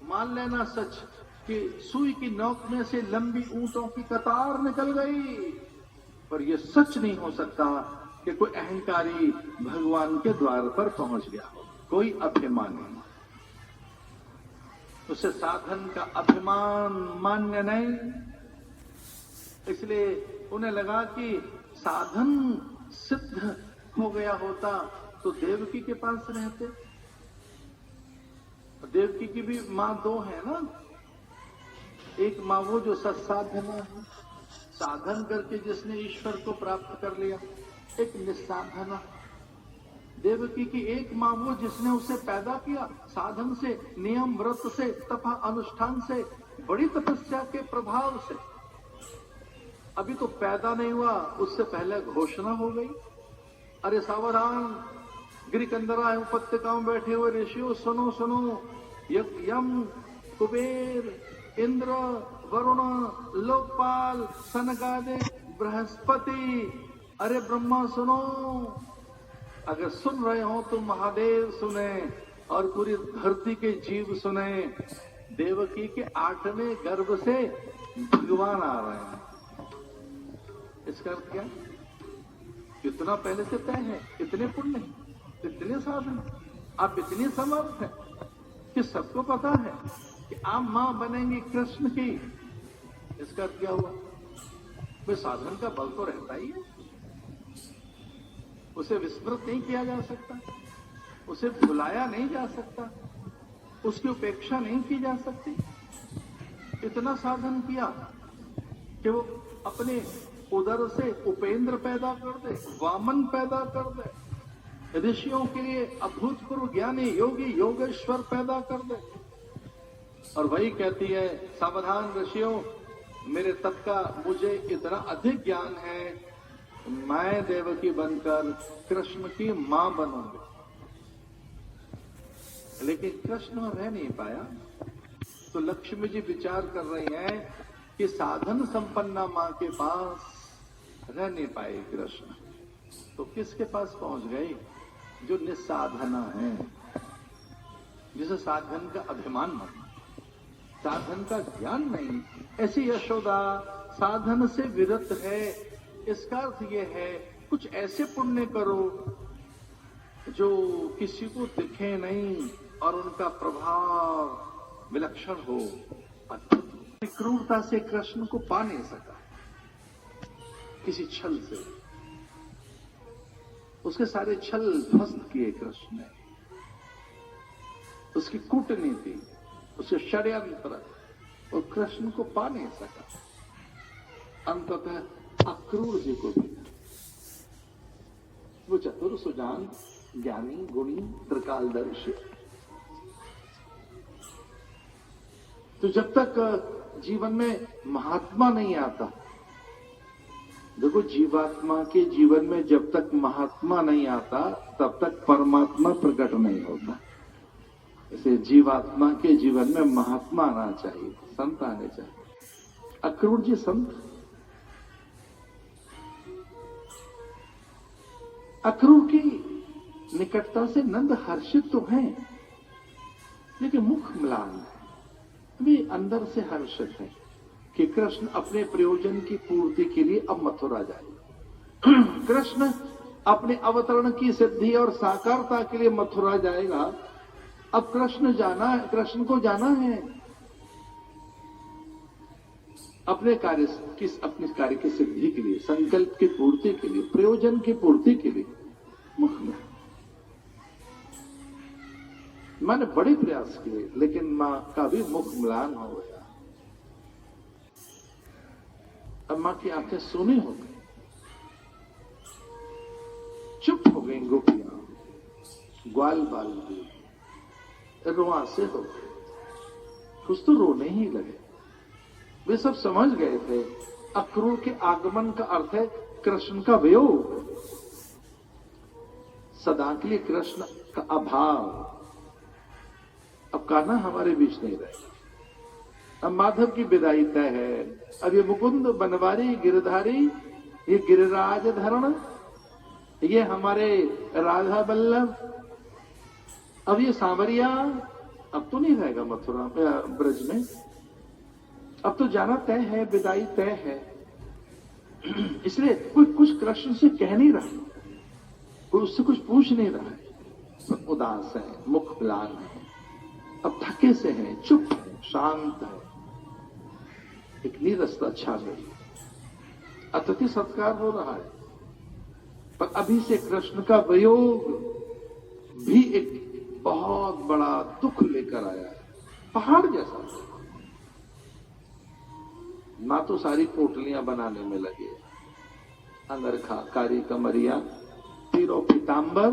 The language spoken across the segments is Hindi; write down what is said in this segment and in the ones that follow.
मान लेना सच कि सुई की नोक में से लंबी ऊंटों की कतार निकल गई, पर यह सच नहीं हो सकता कि कोई अहंकारी भगवान के द्वार पर पहुंच गया हो। कोई अभिमानी, उसे साधन का अभिमान मान्य नहीं। इसलिए उन्हें लगा कि साधन सिद्ध हो गया होता तो देवकी के पास रहते। देवकी की भी मां दो है ना, एक मां वो जो सत्साधना है, साधन करके जिसने ईश्वर को प्राप्त कर लिया, एक निस्साधना। देवकी की एक मां वो जिसने उसे पैदा किया साधन से, नियम व्रत से, तथा अनुष्ठान से, बड़ी तपस्या के प्रभाव से। अभी तो पैदा नहीं हुआ, उससे पहले घोषणा हो गई, अरे सावधान गिरिकंदरा उपत्यकाओं में बैठे हुए ऋषियों, सुनो सुनो, यम, कुबेर, इंद्र, वरुण, लोकपाल, सनकादिक, बृहस्पति, अरे ब्रह्मा सुनो। अगर सुन रहे हो तो महादेव सुने और पूरी धरती के जीव सुने। देवकी के 8वें गर्भ से भगवान आ रहे हैं। इसका अर्थ क्या? इतना पहले से तय है, इतने पुण्य, इतने साधन, आप इतने समर्थ हैं कि सबको पता है कि आप मां बनेंगी कृष्ण की। इसका अर्थ क्या हुआ? कोई साधन का बल तो रहता ही है, उसे विस्मृत नहीं किया जा सकता, उसे भुलाया नहीं जा सकता, उसकी उपेक्षा नहीं की जा सकती। इतना साधन किया कि वो अपने उदर से उपेंद्र पैदा कर दे, वामन पैदा कर दे, ऋषियों के लिए अभूतपूर्व ज्ञानी योगी योगेश्वर पैदा कर दे। और वही कहती है, सावधान ऋषियों, मेरे तप का मुझे इतना अधिक ज्ञान है, मैं देवकी बनकर कृष्ण की मां बनूंगी। लेकिन कृष्ण रह नहीं पाया, तो लक्ष्मी जी विचार कर रही हैं कि साधन संपन्ना मां के पास रह नहीं पाए कृष्ण, तो किसके पास पहुंच गए? जो निस्साधना है, जिसे साधन का अभिमान माना, साधन का ज्ञान नहीं। ऐसी यशोदा साधन से विरत है। इसका अर्थ यह है, कुछ ऐसे पुण्य करो जो किसी को दिखे नहीं और उनका प्रभाव विलक्षण हो, अद्भुत हो। क्रूरता से कृष्ण को पा नहीं सका, किसी छल से उसके सारे छल ध्वस्त किए कृष्ण ने। उसकी कूटनीति, उसके षड्यंत्र, और कृष्ण को पा नहीं सका। अंततः अक्रूर जी को भी, वो चतुर सुजान ज्ञानी गुणी त्रिकालदर्शी, तो जब तक जीवन में महात्मा नहीं आता, देखो जीवात्मा के जीवन में जब तक महात्मा नहीं आता तब तक परमात्मा प्रकट नहीं होता। इसे जीवात्मा के जीवन में महात्मा आना चाहिए, संत आने चाहिए। अक्रूर जी संत, अक्रूर की निकटता से नंद हर्षित तो हैं, लेकिन मुख म्लान है। वे अंदर से हर्षित हैं कि कृष्ण अपने प्रयोजन की पूर्ति के लिए अब मथुरा जाएगा। कृष्ण अपने अवतरण की सिद्धि और साकारता के लिए मथुरा जाएगा। अब कृष्ण को जाना है अपने कार्य की सिद्धि के लिए, संकल्प की पूर्ति के लिए, प्रयोजन की पूर्ति के लिए। मुख में मैंने बड़े प्रयास किए, लेकिन मां का भी मुख म्लान हो गया। अब मां की आंखें सूनी हो गई, चुप हो गई गोपियां, ग्वाल बाल भी रुआ से हो गए, कुछ तो रोने ही लगे। वे सब समझ गए थे अक्रूर के आगमन का अर्थ है कृष्ण का वियोग, सदा के लिए कृष्ण का अभाव। अब कान्हा हमारे बीच नहीं रहेगा, अब माधव की विदाई तय है। अब ये मुकुंद बनवारी गिरधारी, ये गिरिराज धरण, ये हमारे राधा बल्लभ, अब ये सांवरिया, अब तो नहीं रहेगा मथुरा ब्रज में, अब तो जाना तय है, विदाई तय है। इसलिए कोई कुछ कृष्ण से कह नहीं रहा, कोई उससे कुछ पूछ नहीं रहा है, सब उदास है, मुख म्लान है, अब थके से हैं, चुप है, शांत है, एक नीरसता छा गई, अतिथि सत्कार हो रहा है। पर अभी से कृष्ण का वियोग भी एक बहुत बड़ा दुख लेकर आया है, पहाड़ जैसा। मां तो सारी पोटलियां बनाने में लगे, अंगरखा, कारी कमरिया, तीरों पीतांबर,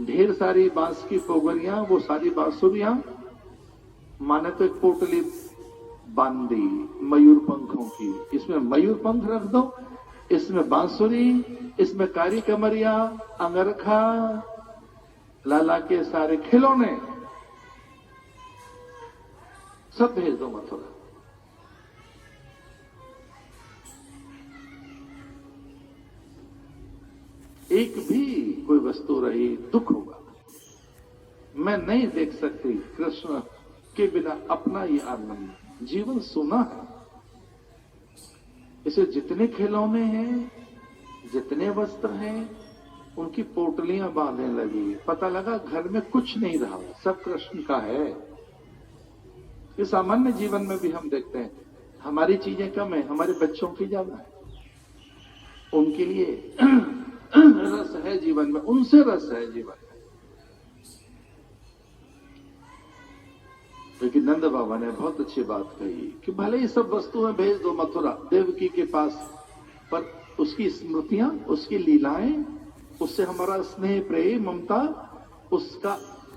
ढेर सारी बांस की पोगरियां, वो सारी बांसुरियां। माने तो एक पोटली बांध दी मयूर पंखों की, इसमें मयूर पंख रख दो, इसमें बांसुरी, इसमें कारी कमरिया, अंगरखा, लाला के सारे खिलौने, सब भेज दो मथुरा। एक भी कोई वस्तु रही दुख होगा। मैं नहीं देख सकती कृष्ण के बिना अपना ये आनंद, जीवन सुना है। इसे जितने खिलौने हैं, जितने वस्त्र हैं, उनकी पोटलियां बांधने लगी। पता लगा घर में कुछ नहीं रहा, सब कृष्ण का है। ये सामान्य जीवन में भी हम देखते हैं, हमारी चीजें कम है, हमारे बच्चों की ज्यादा है। उनके लिए रस है जीवन में, उनसे रस है जीवन में। लेकिन नंद बाबा ने बहुत अच्छी बात कही कि भले ही सब वस्तुएं भेज दो मथुरा देवकी के पास, पर उसकी स्मृतियां, उसकी लीलाएं, उससे हमारा स्नेह, प्रेम, ममता,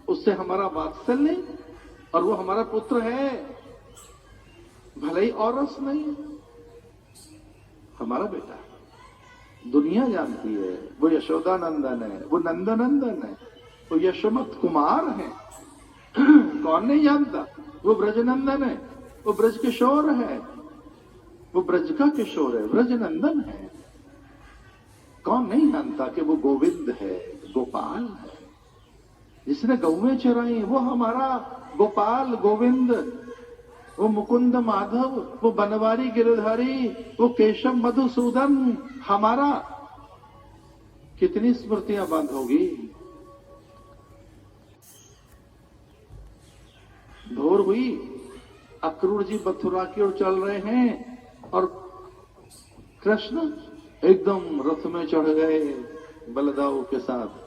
उससे हमारा वात्सल्य, और वो हमारा पुत्र है, भले ही और रस नहीं है, हमारा बेटा है। दुनिया जानती है वो यशोदा नंदन है, वो नंदनंदन है, वो यशोमत कुमार है। कौन नहीं जानता? वो ब्रजनंदन है, वो ब्रज किशोर है, वो ब्रज का किशोर है, ब्रजनंदन है। कौन नहीं जानता कि वो गोविंद है, गोपाल है, जिसने गौवें चराई, वो हमारा गोपाल गोविंद, वो मुकुंद माधव, वो बनवारी गिरधारी, वो केशव मधुसूदन हमारा। कितनी स्मृतियां बंद होगी। भोर हुई, अक्रूर जी मथुरा की ओर चल रहे हैं और कृष्ण एकदम रथ में चढ़ गए बलदाऊ के साथ।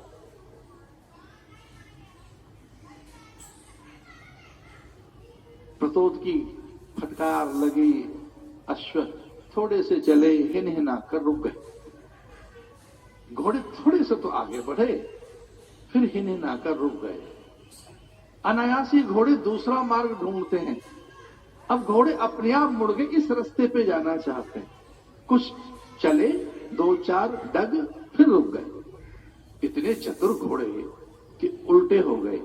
प्रतोद की फटकार लगी, अश्व थोड़े से चले, हिनहिना कर रुक गए। घोड़े थोड़े से तो आगे बढ़े, फिर हिनहिना कर रुक गए। अनायासी घोड़े दूसरा मार्ग ढूंढते हैं। अब घोड़े अपने आप मुड़ गए, इस रास्ते पे जाना चाहते हैं। कुछ चले, 2-4 डग, फिर रुक गए। इतने चतुर घोड़े कि उल्टे हो गए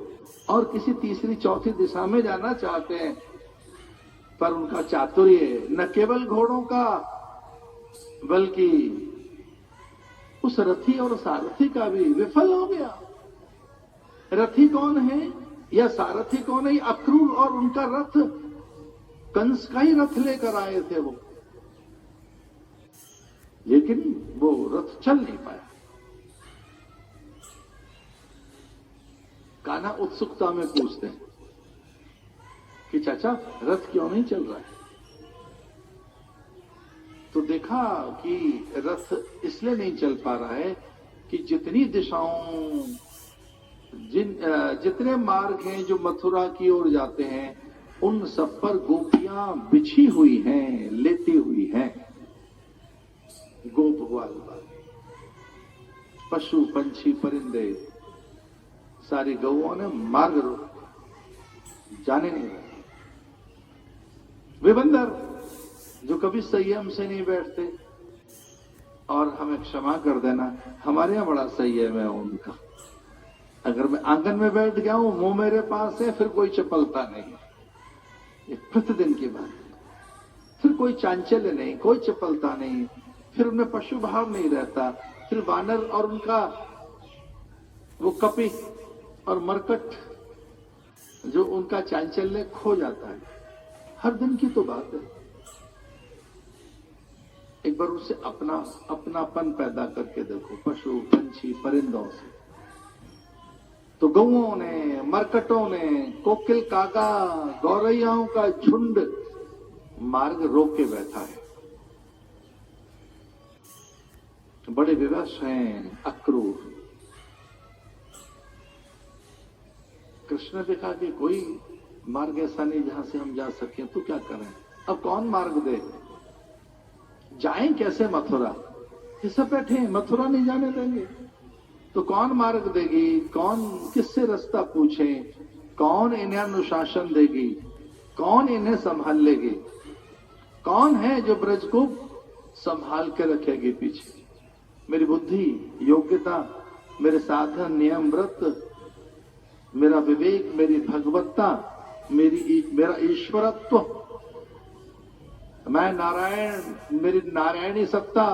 और किसी तीसरी चौथी दिशा में जाना चाहते हैं। पर उनका चातुर्य न केवल घोड़ों का, बल्कि उस रथी और सारथी का भी विफल हो गया। रथी कौन है या सारथी कौन है? अक्रूर और उनका रथ, कंस का ही रथ लेकर आए थे वो, लेकिन वो रथ चल नहीं पाया। कान्हा उत्सुकता में पूछते हैं कि चाचा रथ क्यों नहीं चल रहा है? तो देखा कि रथ इसलिए नहीं चल पा रहा है कि जितनी दिशाओं, जितने मार्ग हैं जो मथुरा की ओर जाते हैं, उन सब पर गोपियां बिछी हुई हैं, लेटी हुई हैं। गोप ग्वाल, पशु पंछी परिंदे, सारी गौओं ने मार्ग जाने नहीं दिया। वे बंदर जो कभी संयम से नहीं बैठते, और हमें क्षमा कर देना, हमारे यहां बड़ा संयम है उनका। अगर मैं आंगन में बैठ गया हूं, मुंह मेरे पास है, फिर कोई चपलता नहीं, ये प्रतिदिन की बात है। फिर कोई चांचल्य नहीं, कोई चपलता नहीं, फिर उनमें पशु भाव नहीं रहता। फिर वानर और उनका वो कपि और मरकट, जो उनका चांचल्य खो जाता है। हर दिन की तो बात है। एक बार उससे अपनापन पैदा करके देखो, पशु पंछी परिंदों से। तो गौओं ने, मरकटों ने, कोकिल कागा, गौरैयाओं का झुंड मार्ग रोक के बैठा है। बड़े विवश हैं, अक्रूर। कृष्ण ने देखा कि कोई मार्ग ऐसा नहीं जहां से हम जा सकें, तो क्या करें? अब कौन मार्ग दे? जाएं कैसे मथुरा? ये सब बैठे हैं, मथुरा नहीं जाने देंगे। तो कौन मार्ग देगी? कौन किससे रास्ता पूछे? कौन इन्हें अनुशासन देगी? कौन इन्हें संभाल लेगी? कौन है जो ब्रज को संभाल के रखेगी पीछे? मेरी बुद्धि, योग्यता, मेरे साधन, नियम, व्रत, मेरा विवेक, मेरी भगवत्ता, मेरा ईश्वरत्व, मैं नारायण, मेरी नारायणी सत्ता,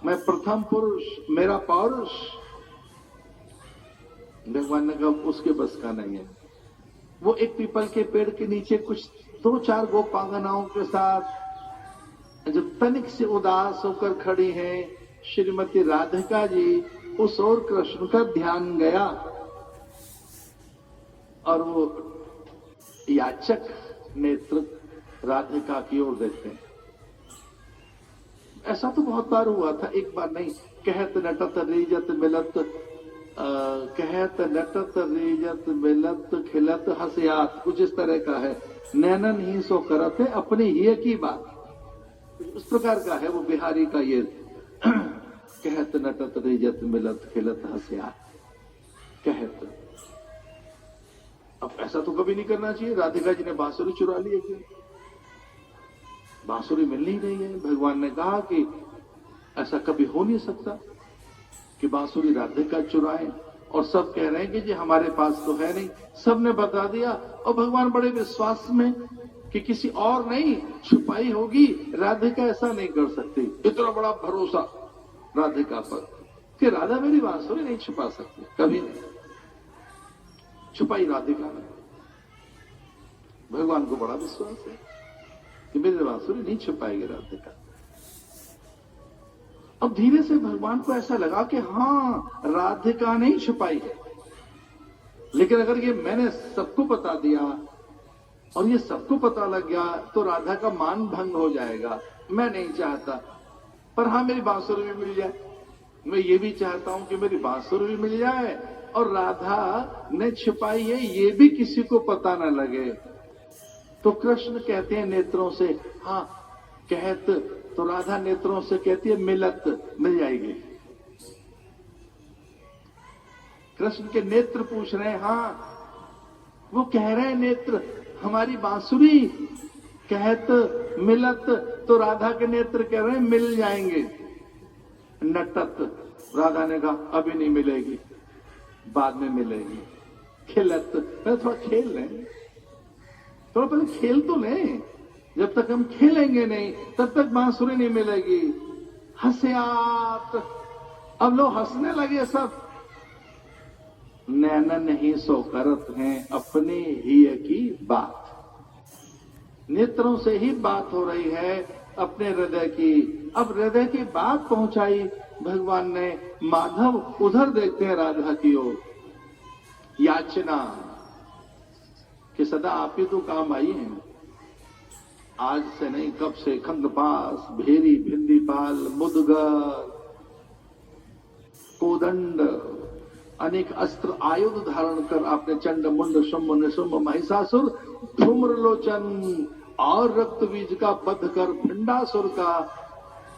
मैं प्रथम पुरुष, मेरा पौरुष। भगवान ने कहा उसके बस का नहीं है। वो एक पीपल के पेड़ के नीचे कुछ 2-4 गोपांगनाओं के साथ जो तनिक से उदास होकर खड़ी हैं, श्रीमती राधिका जी, उस ओर कृष्ण का ध्यान गया और वो याचक नेत्र राधिका की ओर देखते हैं। ऐसा तो बहुत बार हुआ था, एक बार नहीं। कहत नटत रीजत मिलत, कहत नटत रीजत मिलत खिलत हसियात, कुछ इस तरह का है। नैनन ही सो करत है अपनी ही की बात, उस प्रकार का है वो बिहारी का ये कहत नटत रीजत मिलत खिलत हसियात। कहत, अब ऐसा तो कभी नहीं करना चाहिए। राधिका जी ने बांसुरी चुरा ली है, बांसुरी मिल नहीं रही है। भगवान ने कहा कि ऐसा कभी हो नहीं सकता कि बांसुरी राधिका चुराए, और सब कह रहे हैं कि जी हमारे पास तो है नहीं। सबने बता दिया और भगवान बड़े विश्वास में कि किसी और नहीं छुपाई होगी, राधिका ऐसा नहीं कर सकती। इतना बड़ा भरोसा राधिका पर कि राधा मेरी बांसुरी नहीं छुपा सकती, कभी नहीं छुपाई राधिका ने। भगवान को बड़ा विश्वास है कि मेरी बांसुरी नहीं छुपाएगी राधिका। अब धीरे से भगवान को ऐसा लगा कि हाँ, राधिका नहीं छुपाई है, लेकिन अगर ये मैंने सबको बता दिया और ये सबको पता लग गया तो राधा का मान भंग हो जाएगा। मैं नहीं चाहता, पर हाँ मेरी बांसुरी भी मिल जाए। मैं ये भी चाहता हूं कि मेरी बांसुरी भी मिल जाए और राधा ने छुपाई है ये भी किसी को पता न लगे। तो कृष्ण कहते हैं नेत्रों से, हाँ कहत, तो राधा नेत्रों से कहती है मिलत, मिल जाएगी। कृष्ण के नेत्र पूछ रहे हैं, हाँ वो कह रहे हैं नेत्र हमारी बांसुरी कहत मिलत, तो राधा के नेत्र कह रहे हैं मिल जाएंगे। नटत, राधा ने कहा अभी नहीं मिलेगी, बाद में मिलेगी। खिलत, थोड़ा खेल लें, थोड़ा पहले खेल तो लें, जब तक हम खेलेंगे नहीं तब तक बांसुरी नहीं मिलेगी। हसियात, अब लोग हंसने लगे सब। नैनन ही सो करत हैं अपने ही की बात, नेत्रों से ही बात हो रही है अपने हृदय की। अब हृदय की बात पहुंचाई भगवान ने। माधव उधर देखते हैं राधा की ओर, याचना कि सदा आप ही तो काम आई हैं। आज से नहीं, कब से खंगपास, भेरी, भिंडीपाल, मुदगर, कोदंड, अनेक अस्त्र आयुध धारण कर आपने चंड मुंड शुंभ निशुंभ महिषासुर धूम्रलोचन और रक्त बीज का बध कर भिंडासुर का,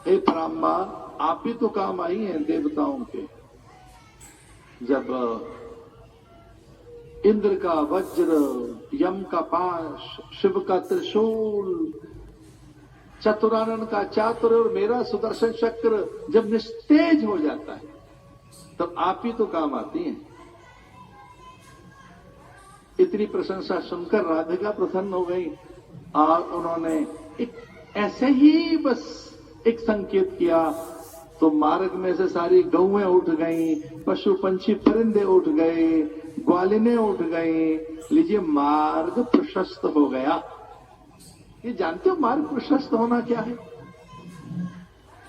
हे पराम्बा आप ही तो काम आई हैं देवताओं के। जब इंद्र का वज्र, यम का पाश, शिव का त्रिशूल, चतुरानन का चातुर और मेरा सुदर्शन चक्र जब निस्तेज हो जाता है तब आप ही तो काम आती हैं। इतनी प्रशंसा सुनकर राधिका प्रसन्न हो गई और उन्होंने एक ऐसे ही बस एक संकेत किया तो मार्ग में से सारी गौएं उठ गई, पशु पंछी परिंदे उठ गए, ग्वालिनें उठ गई। लीजिए, मार्ग प्रशस्त हो गया। ये जानते हो मार्ग प्रशस्त होना क्या है?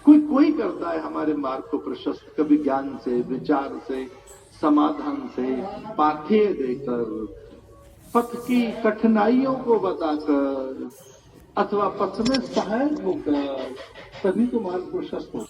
कोई करता है हमारे मार्ग को प्रशस्त, कभी ज्ञान से, विचार से, समाधान से, पाथेय देकर, पथ की कठिनाइयों को बताकर, अथवा पथ में सहायक होकर, तभी तो मार्ग प्रशस्त होता है।